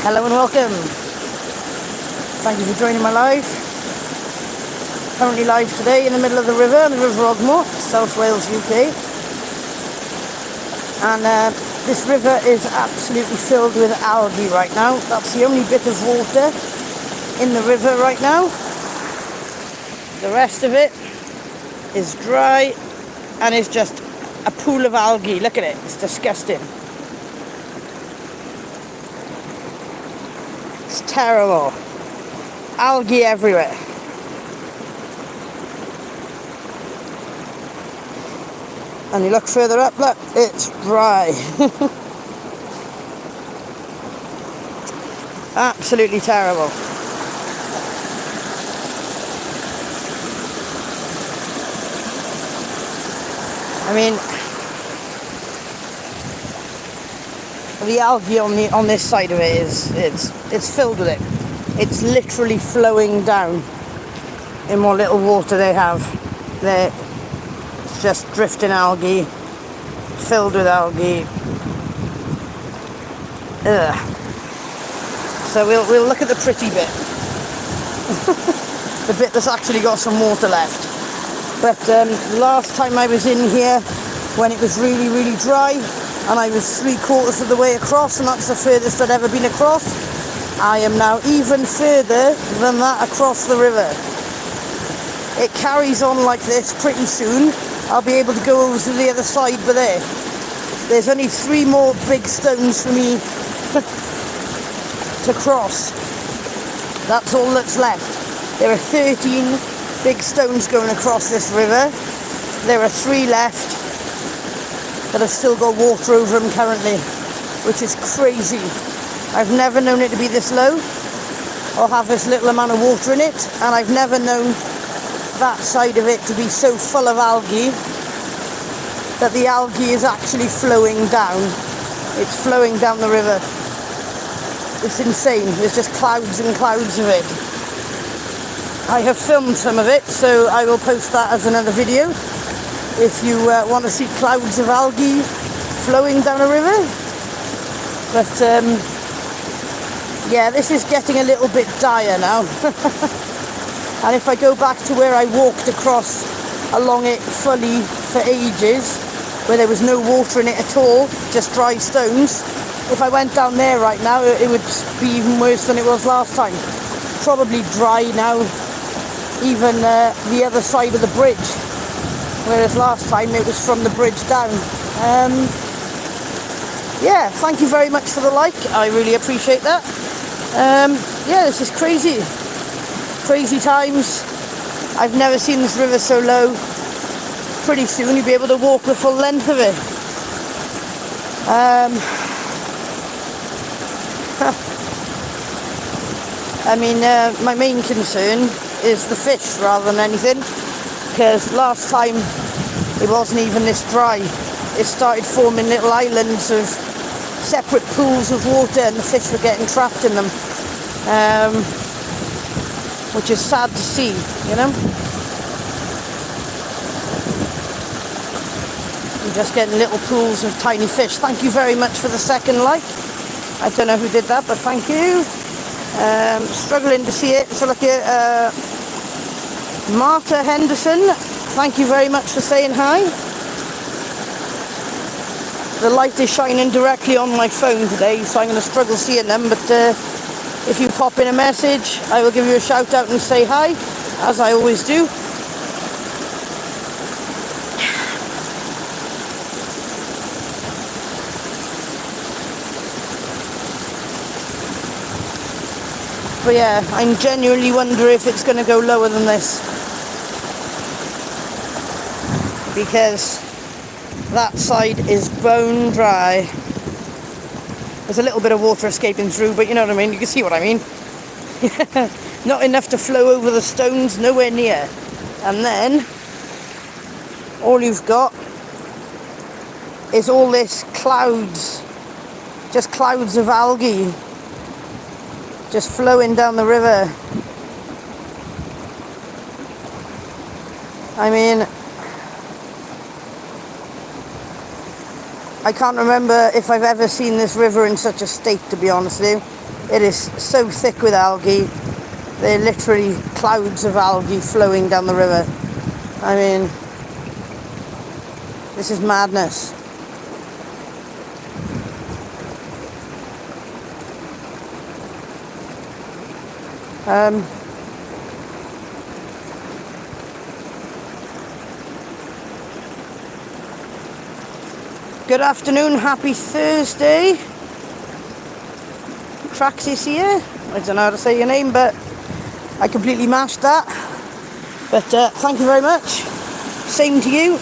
Hello and welcome. Thank you for joining my live. Currently live today in the middle of the river, Ogmore, South Wales, UK. And this river is absolutely filled with algae right now. That's the only bit of water in the river right now. The rest of it is dry and is just a pool of algae. Look at it, it's disgusting. It's terrible. Algae everywhere. And you look further up, look, it's dry. Absolutely terrible. I mean, the algae on this side of it it's filled with it. It's literally flowing down in what little water they have. It's just drifting algae, filled with algae. Ugh. So we'll look at the pretty bit, the bit that's actually got some water left. But last time I was in here, when it was really, really dry, and I was 3/4 of the way across, and that's the furthest I'd ever been across. I am now even further than that across the river. It carries on like this pretty soon. I'll be able to go over to the other side, but there's only 3 more big stones for me to cross. That's all that's left. There are 13 big stones going across this river. There are 3 left that have still got water over them currently, which is crazy. I've never known it to be this low or have this little amount of water in it, and I've never known that side of it to be so full of algae that the algae is actually flowing down. It's flowing down the river. It's insane. There's just clouds and clouds of it. I have filmed some of it, so I will post that as another video if you want to see clouds of algae flowing down a river. But yeah, this is getting a little bit dire now. And if I go back to where I walked across along it fully for ages, where there was no water in it at all, just dry stones, if I went down there right now, it would be even worse than it was last time. Probably dry now, even the other side of the bridge, whereas last time it was from the bridge down. Yeah, thank you very much for the like. I really appreciate that. Yeah, this is crazy. Crazy times. I've never seen this river so low. Pretty soon you'll be able to walk the full length of it. I mean, my main concern is the fish rather than anything, because last time it wasn't even this dry. It started forming little islands of separate pools of water, and the fish were getting trapped in them, which is sad to see, you know. I'm just getting little pools of tiny fish. Thank you very much for the second like. I don't know who did that, but thank you. Struggling to see it, so look at Marta Henderson. Thank you very much for saying hi. The light is shining directly on my phone today, so I'm going to struggle seeing them, but if you pop in a message, I will give you a shout out and say hi, as I always do. But yeah, I genuinely wonder if it's going to go lower than this, because that side is bone dry. There's a little bit of water escaping through, but you know what I mean, you can see what I mean. Not enough to flow over the stones, nowhere near. And then all you've got is all this clouds, just clouds of algae just flowing down the river. I mean, I can't remember if I've ever seen this river in such a state, to be honest with you. It is so thick with algae. They're literally clouds of algae flowing down the river. I mean, this is madness. Good afternoon, happy Thursday. Traxis here. I don't know how to say your name, but I completely mashed that. But thank you very much. Same to you.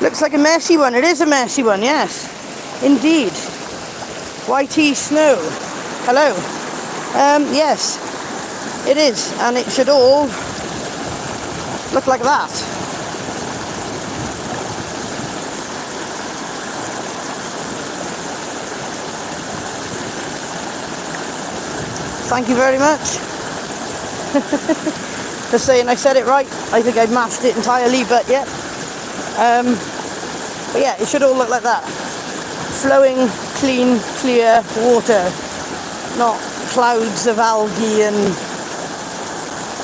Looks like a messy one. It is a messy one, yes. Indeed. YT Snow. Hello. Yes. It is, and it should all look like that. Thank you very much. Just saying I said it right. I think I mashed it entirely, but yeah. But yeah, it should all look like that. Flowing, clean, clear water. Not clouds of algae and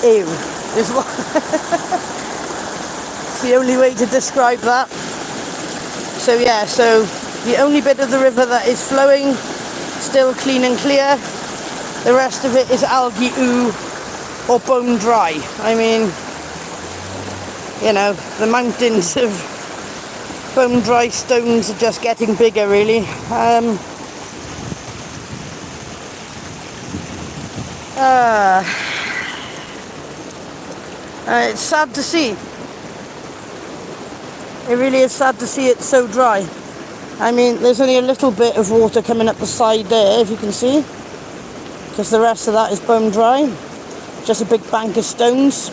ew, is what it's the only way to describe that. So yeah, so the only bit of the river that is flowing, still clean and clear, the rest of it is algae ooh or bone dry. I mean, you know, the mountains of bone dry stones are just getting bigger, really. It's sad to see. It really is sad to see it so dry. I mean, there's only a little bit of water coming up the side there, if you can see, because the rest of that is bone dry. Just a big bank of stones.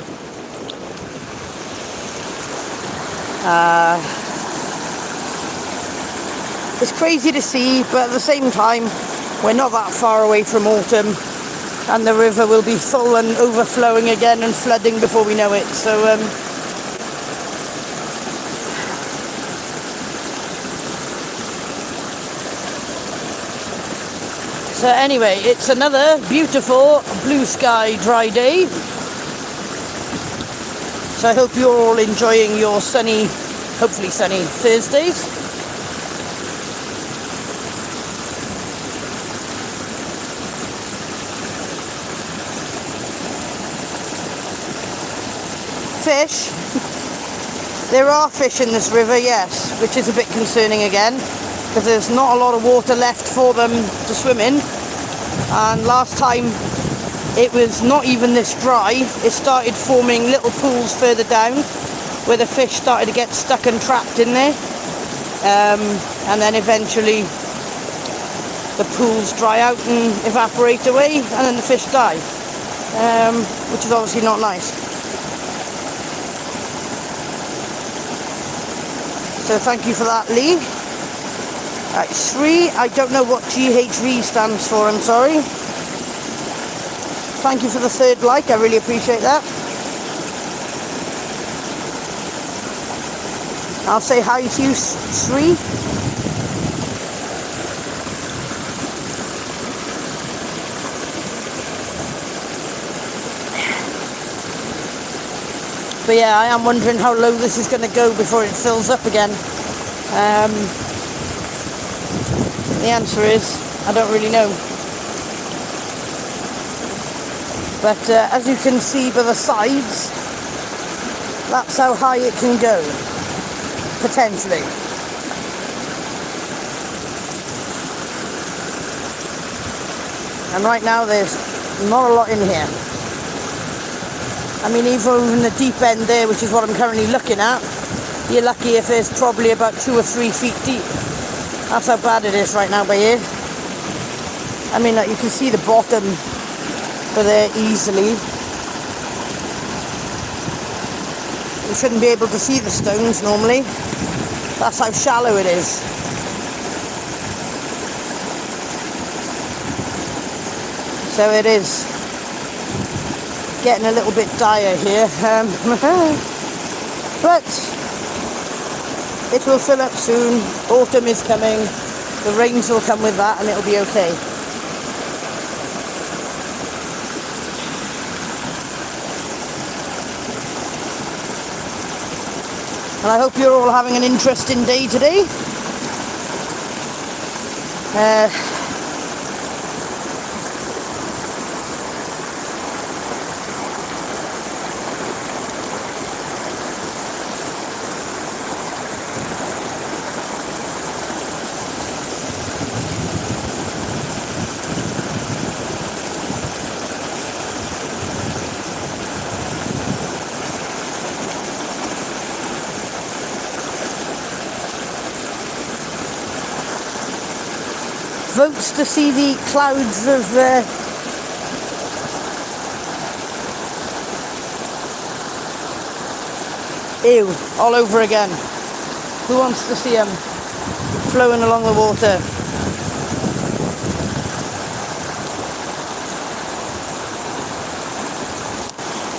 It's crazy to see, but at the same time, we're not that far away from autumn, and the river will be full and overflowing again and flooding before we know it. So anyway, it's another beautiful blue sky dry day. So I hope you're all enjoying your sunny, hopefully sunny Thursdays. Fish. There are fish in this river, yes, which is a bit concerning again, because there's not a lot of water left for them to swim in. And last time it was not even this dry. It started forming little pools further down where the fish started to get stuck and trapped in there, and then eventually the pools dry out and evaporate away, and then the fish die, which is obviously not nice. So thank you for that, Lee. Right, Sri, I don't know what GHV stands for, I'm sorry. Thank you for the third like, I really appreciate that. I'll say hi to you, Sri. But yeah, I am wondering how low this is going to go before it fills up again. The answer is, I don't really know. But as you can see by the sides, that's how high it can go, potentially. And right now there's not a lot in here. I mean, even in the deep end there, which is what I'm currently looking at, you're lucky if there's probably about 2 or 3 feet deep. That's how bad it is right now by here. I mean, like, you can see the bottom for there easily. You shouldn't be able to see the stones normally. That's how shallow it is. So it is getting a little bit dire here. But It will fill up soon. Autumn is coming. The rains will come with that and it'll be okay. And I hope you're all having an interesting day today. Votes to see the clouds of ew, all over again. Who wants to see them flowing along the water?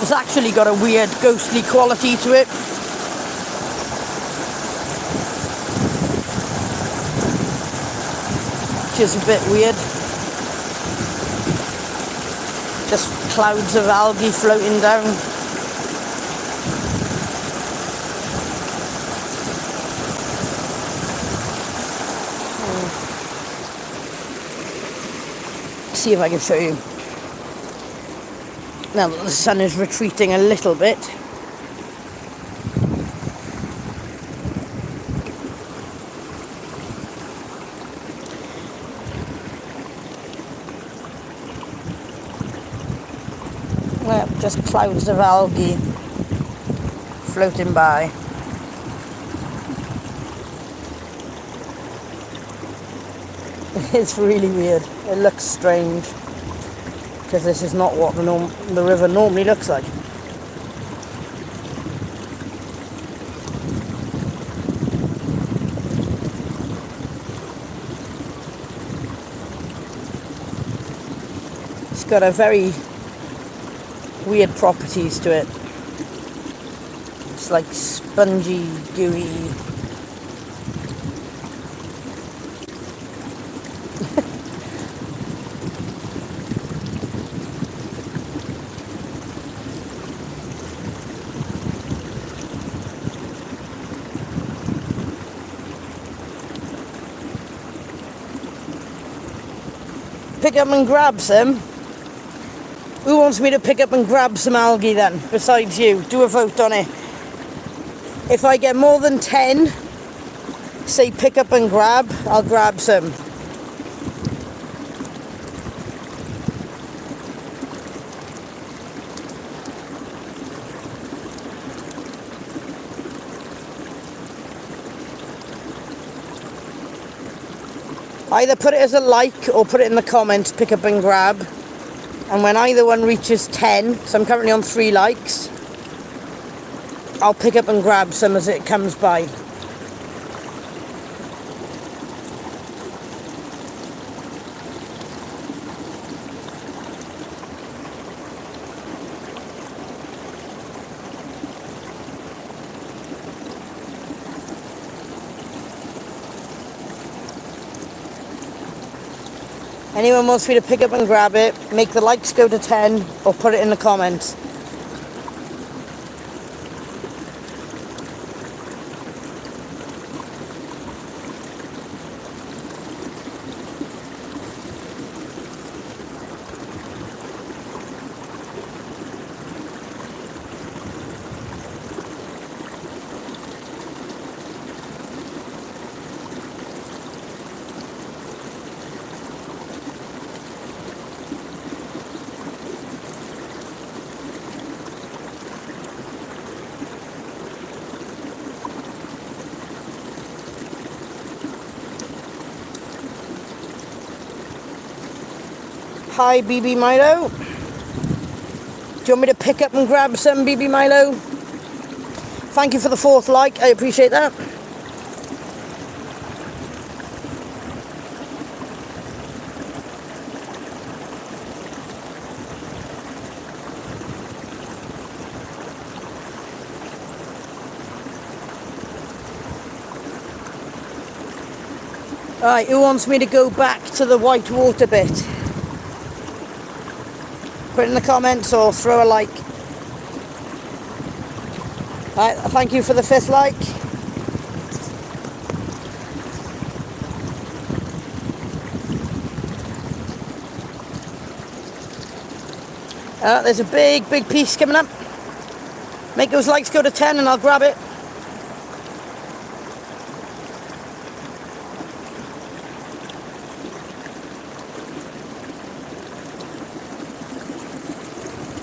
It's actually got a weird ghostly quality to it. Which is a bit weird. Just clouds of algae floating down. See if I can show you. Now that the sun is retreating a little bit. Well, just clouds of algae floating by. It's really weird. It looks strange because this is not what the river normally looks like. It's got a very weird properties to it. It's like spongy, gooey. Pick up and grab some. Who wants me to pick up and grab some algae then, besides you? Do a vote on it. If I get more than 10, say pick up and grab, I'll grab some. Either put it as a like or put it in the comments, pick up and grab. And when either one reaches 10, so I'm currently on 3 likes, I'll pick up and grab some as it comes by. Anyone wants me to pick up and grab it, make the likes go to 10 or put it in the comments. Hi, BB Milo. Do you want me to pick up and grab some, BB Milo? Thank you for the 4th like. I appreciate that. Right, who wants me to go back to the white water bit? Put it in the comments or throw a like. Right, thank you for the 5th like. There's a big piece coming up. Make those likes go to 10 and I'll grab it.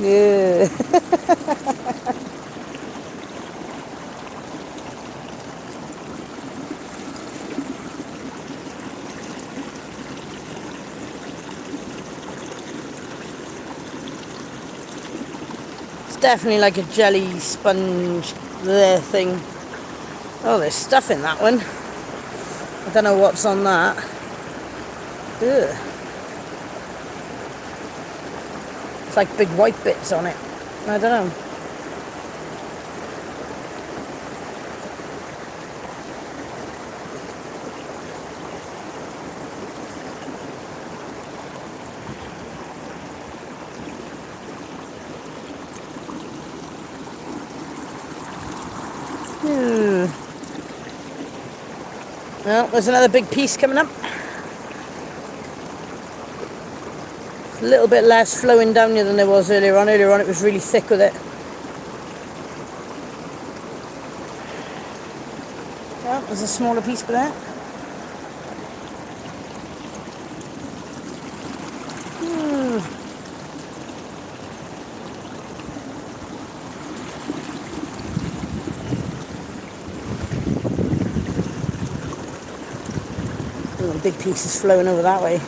Yeah. It's definitely like a jelly sponge there thing. Oh, there's stuff in that one. I don't know what's on that. Ugh. It's like big white bits on it. I don't know. Well, there's another big piece coming up. A little bit less flowing down here than there was earlier on. Earlier on it was really thick with it. Well, there's a smaller piece for that. Oh, big pieces flowing over that way.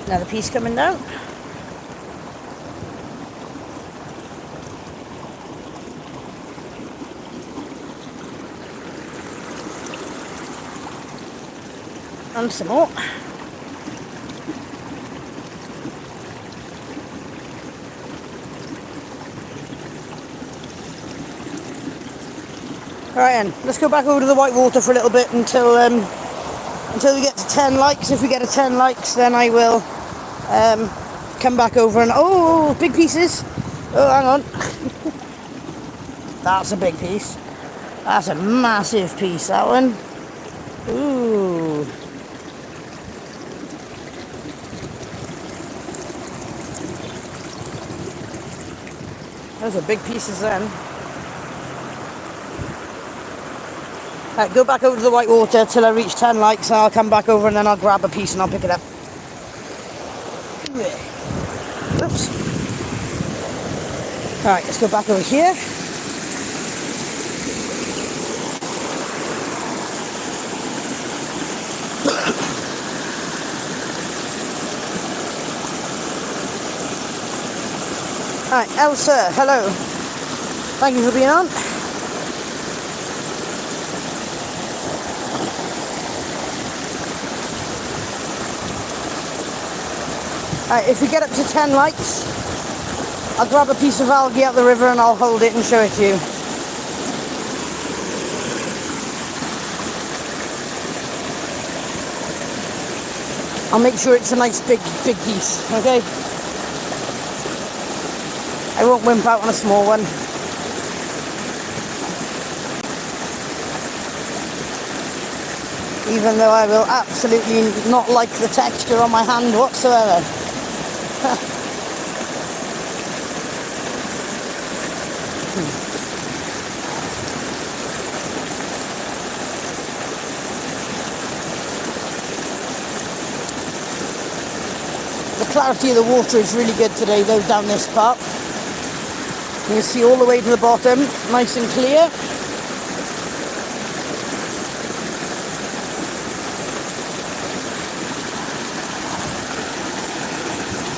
Another piece coming down. And some more. Right then, let's go back over to the white water for a little bit until we get to 10 likes. If we get to 10 likes, then I will come back over and... Oh, big pieces. Oh, hang on. That's a big piece. That's a massive piece, that one. Ooh. Those are big pieces then. Right, go back over to the white water till I reach 10 likes and I'll come back over and then I'll grab a piece and I'll pick it up. Oops. Alright, let's go back over here. Alright, Elsa, hello. Thank you for being on. Alright, if we get up to 10 likes, I'll grab a piece of algae out the river and I'll hold it and show it to you. I'll make sure it's a nice big piece, okay? I won't wimp out on a small one. Even though I will absolutely not like the texture on my hand whatsoever. The clarity of the water is really good today though down this part. You can see all the way to the bottom, nice and clear.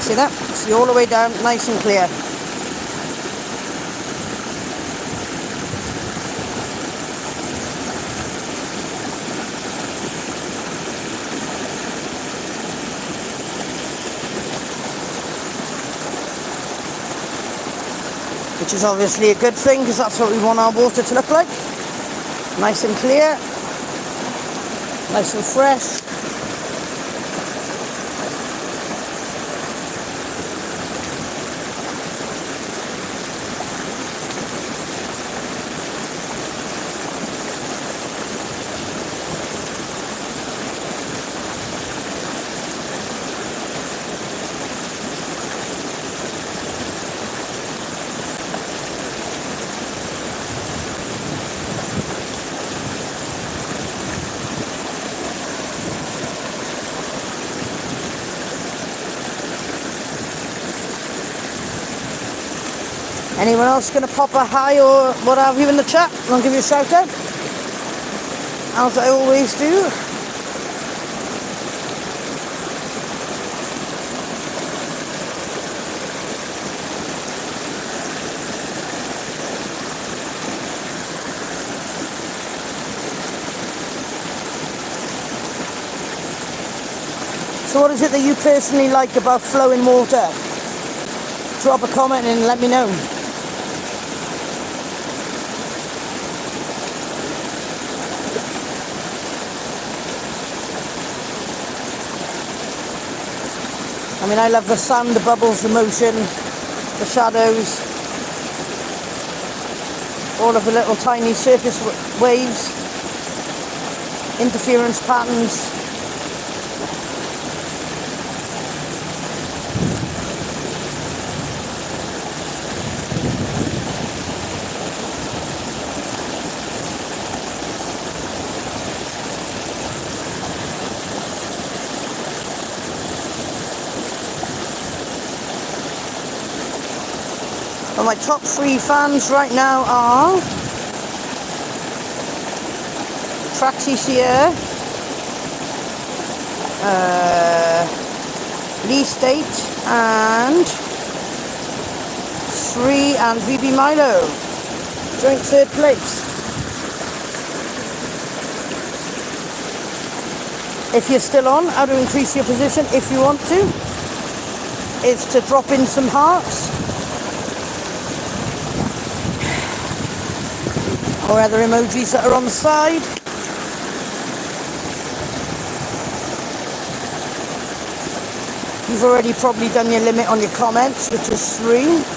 See that? See all the way down, nice and clear. Which is obviously a good thing because that's what we want our water to look like. Nice and clear, nice and fresh. Anyone else going to pop a hi or what have you in the chat? I'll give you a shout out, as I always do. So what is it that you personally like about flowing water? Drop a comment and let me know. I mean, I love the sound, the bubbles, the motion, the shadows, all of the little tiny surface waves, interference patterns. Well, my top 3 fans right now are Traxy Sierra, Lee State, and Sri and VB Milo, joint 3rd place. If you're still on, how to increase your position if you want to, is to drop in some hearts. Or other emojis that are on the side. You've already probably done your limit on your comments, which is 3.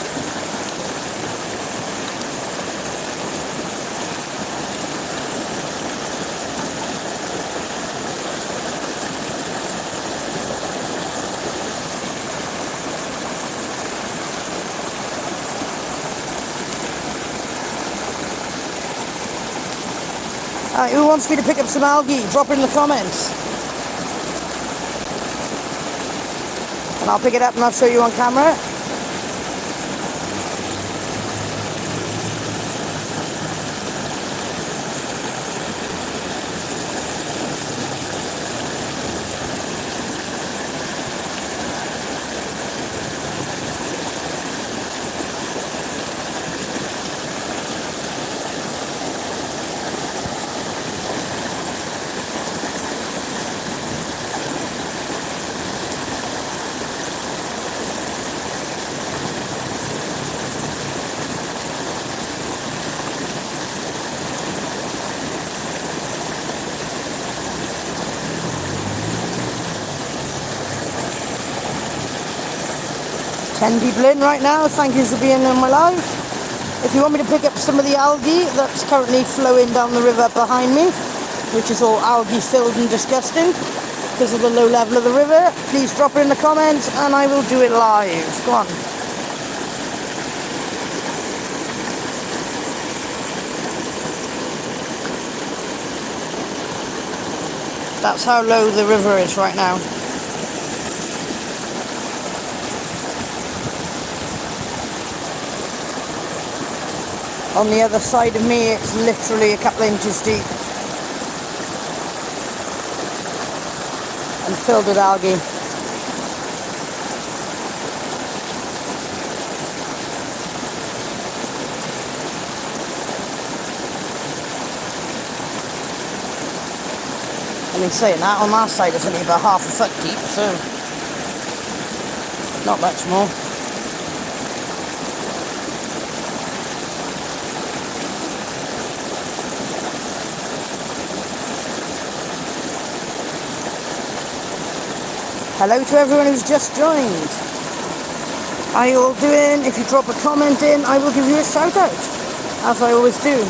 Who wants me to pick up some algae? Drop it in the comments. And I'll pick it up and I'll show you on camera. Ten people in right now, thank you for being on my live. If you want me to pick up some of the algae that's currently flowing down the river behind me, which is all algae filled and disgusting because of the low level of the river, please drop it in the comments and I will do it live. Go on. That's how low the river is right now. On the other side of me, it's literally a couple of inches deep and filled with algae. I mean, saying that, on our side it's only about half a foot deep, so not much more. Hello to everyone who's just joined. How are you all doing? If you drop a comment in, I will give you a shout out, as I always do.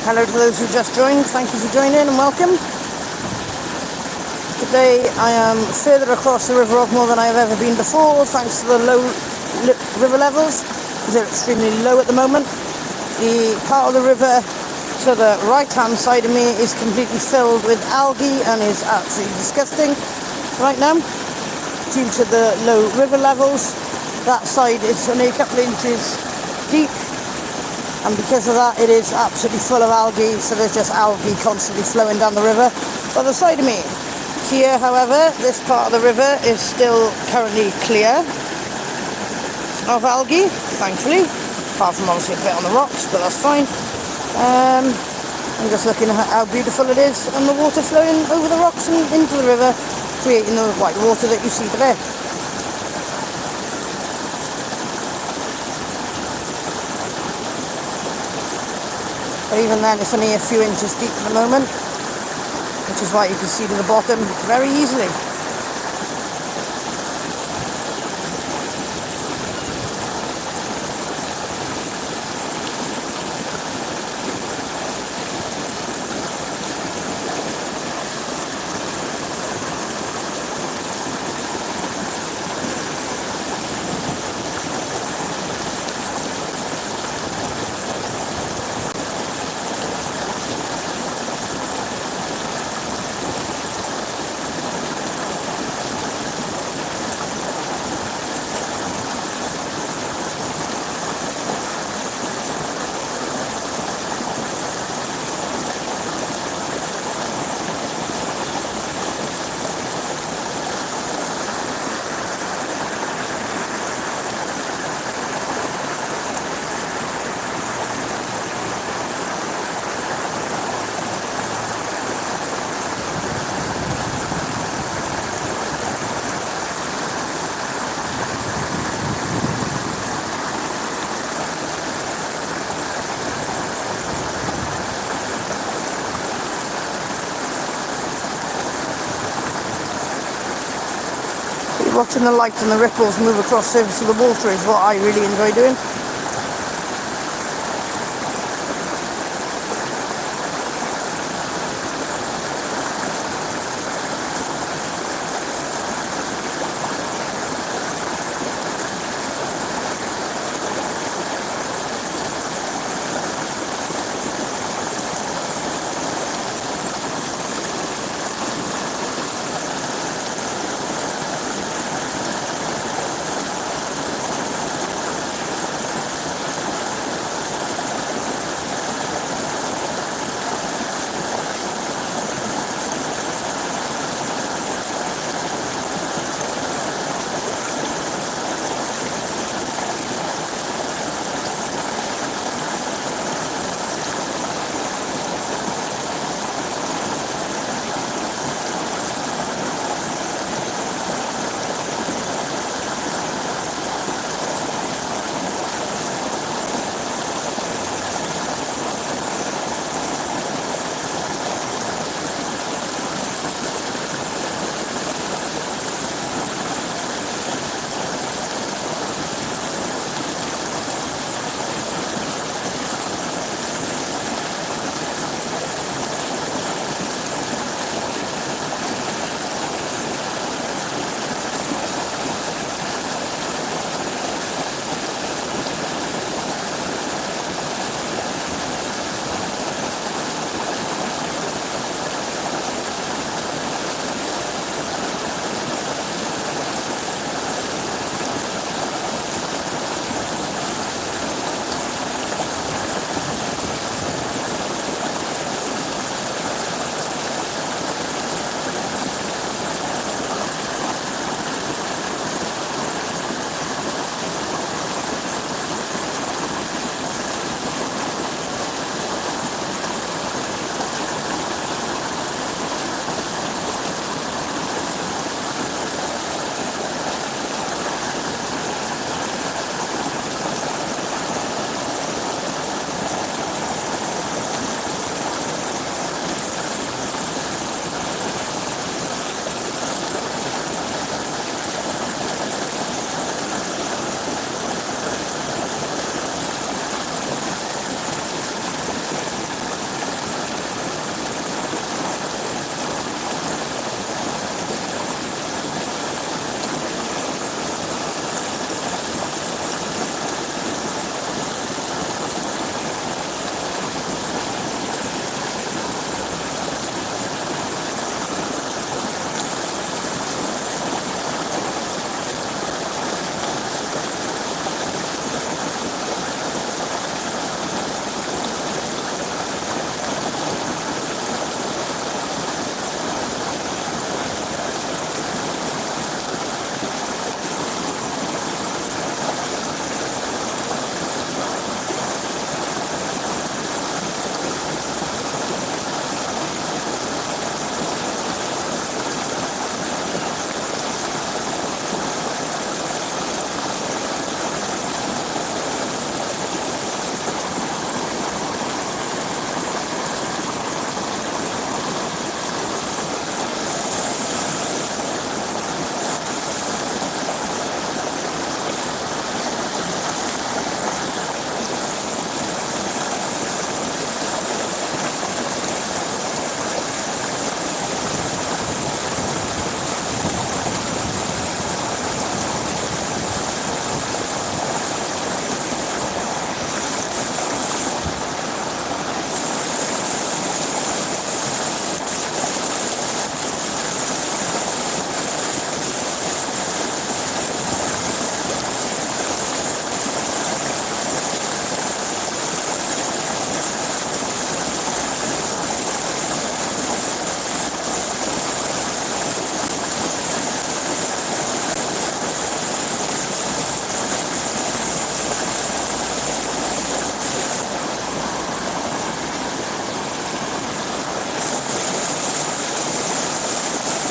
Hello to those who just joined. Thank you for joining and welcome. Today I am further across the River Ogmore than I have ever been before, thanks to the low river levels. They're extremely low at the moment. The part of the river to the right hand side of me is completely filled with algae and is absolutely disgusting right now due to the low river levels. That side is only a couple of inches deep, and because of that it is absolutely full of algae, so there's just algae constantly flowing down the river. By the side of me here, however, this part of the river is still currently clear of algae, thankfully, apart from obviously a bit on the rocks, but that's fine. I'm just looking at how beautiful it is, and the water flowing over the rocks and into the river, creating the white water that you see there. But even then, it's only a few inches deep at the moment, which is why you can see to the bottom very easily. Watching the light and the ripples move across the surface of the water is what I really enjoy doing.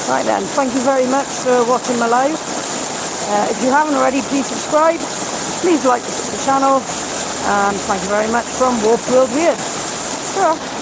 Right then, thank you very much for watching my live. If you haven't already, please subscribe. Please like the channel. And thank you very much from Warped World Weird. Ta-ra.